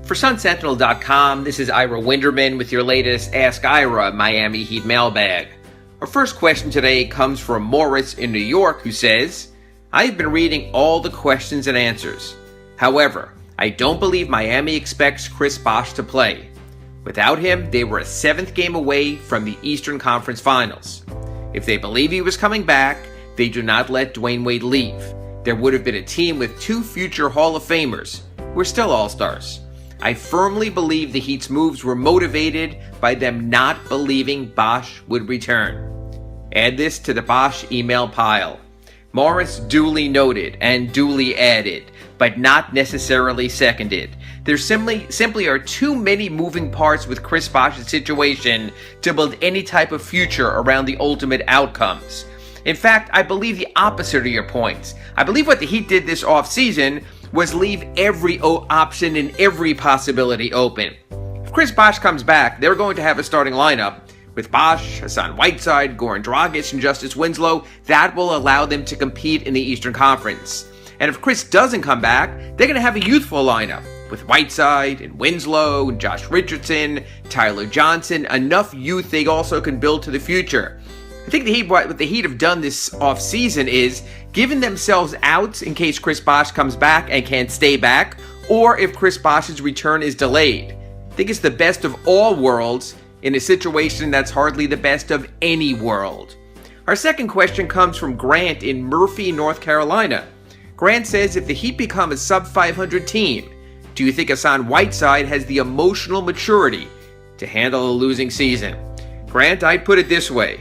For Sentinel.com, this is Ira Winderman with your latest Ask Ira Miami Heat mailbag. Our first question today comes from Morris in New York, who says, I've been reading all the questions and answers. However, I don't believe Miami expects Chris Bosh to play. Without him, they were a 7th game away from the Eastern Conference Finals. If they believe he was coming back, they do not let Dwyane Wade leave. There would have been a team with 2 future Hall of Famers who are still All-Stars. I firmly believe the Heat's moves were motivated by them not believing Bosh would return. Add this to the Bosh email pile. Morris duly noted and duly added, but not necessarily seconded. There simply are too many moving parts with Chris Bosh's situation to build any type of future around the ultimate outcomes. In fact, I believe the opposite of your points. I believe what the Heat did this offseason was leave every option and every possibility open. If Chris Bosh comes back, they're going to have a starting lineup with Bosh, Hassan Whiteside, Goran Dragic, and Justice Winslow. That will allow them to compete in the Eastern Conference. And if Chris doesn't come back, they're going to have a youthful lineup with Whiteside and Winslow and Josh Richardson, Tyler Johnson, enough youth they also can build to the future. I think what the Heat have done this offseason is given themselves outs in case Chris Bosh comes back and can't stay back, or if Chris Bosh's return is delayed. I think it's the best of all worlds in a situation that's hardly the best of any world. Our second question comes from Grant in Murphy, North Carolina. Grant says, if the Heat become a sub-500 team, do you think Hassan Whiteside has the emotional maturity to handle a losing season? Grant, I'd put it this way.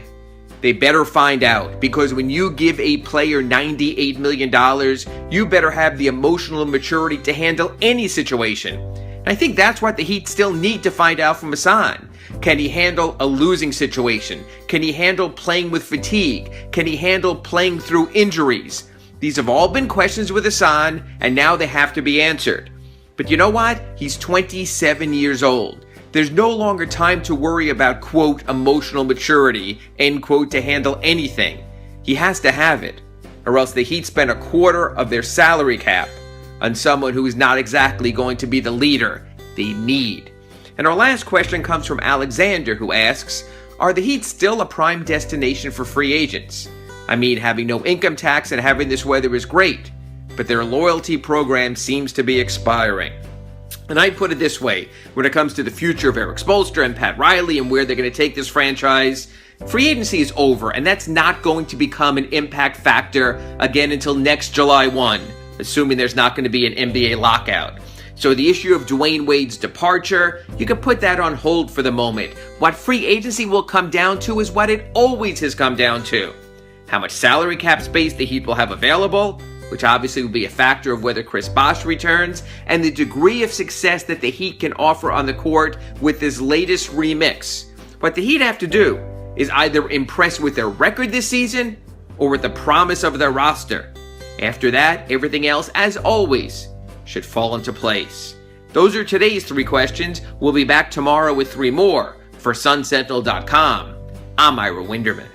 They better find out, because when you give a player $98 million, you better have the emotional maturity to handle any situation. And I think that's what the Heat still need to find out from Hassan. Can he handle a losing situation? Can he handle playing with fatigue? Can he handle playing through injuries? These have all been questions with Hassan, and now they have to be answered. But you know what? He's 27 years old. There's no longer time to worry about, quote, emotional maturity, end quote, to handle anything. He has to have it, or else the Heat spend a quarter of their salary cap on someone who is not exactly going to be the leader they need. And our last question comes from Alexander, who asks, are the Heat still a prime destination for free agents? I mean, having no income tax and having this weather is great, but their loyalty program seems to be expiring. And I put it this way, when it comes to the future of Eric Spoelstra and Pat Riley and where they're going to take this franchise, free agency is over, and that's not going to become an impact factor again until next July 1, assuming there's not going to be an NBA lockout. So the issue of Dwyane Wade's departure, you can put that on hold for the moment. What free agency will come down to is what it always has come down to. How much salary cap space the Heat will have available, which obviously will be a factor of whether Chris Bosh returns, and the degree of success that the Heat can offer on the court with this latest remix. What the Heat have to do is either impress with their record this season or with the promise of their roster. After that, everything else, as always, should fall into place. Those are today's 3 questions. We'll be back tomorrow with 3 more. For SunSentinel.com, I'm Ira Winderman.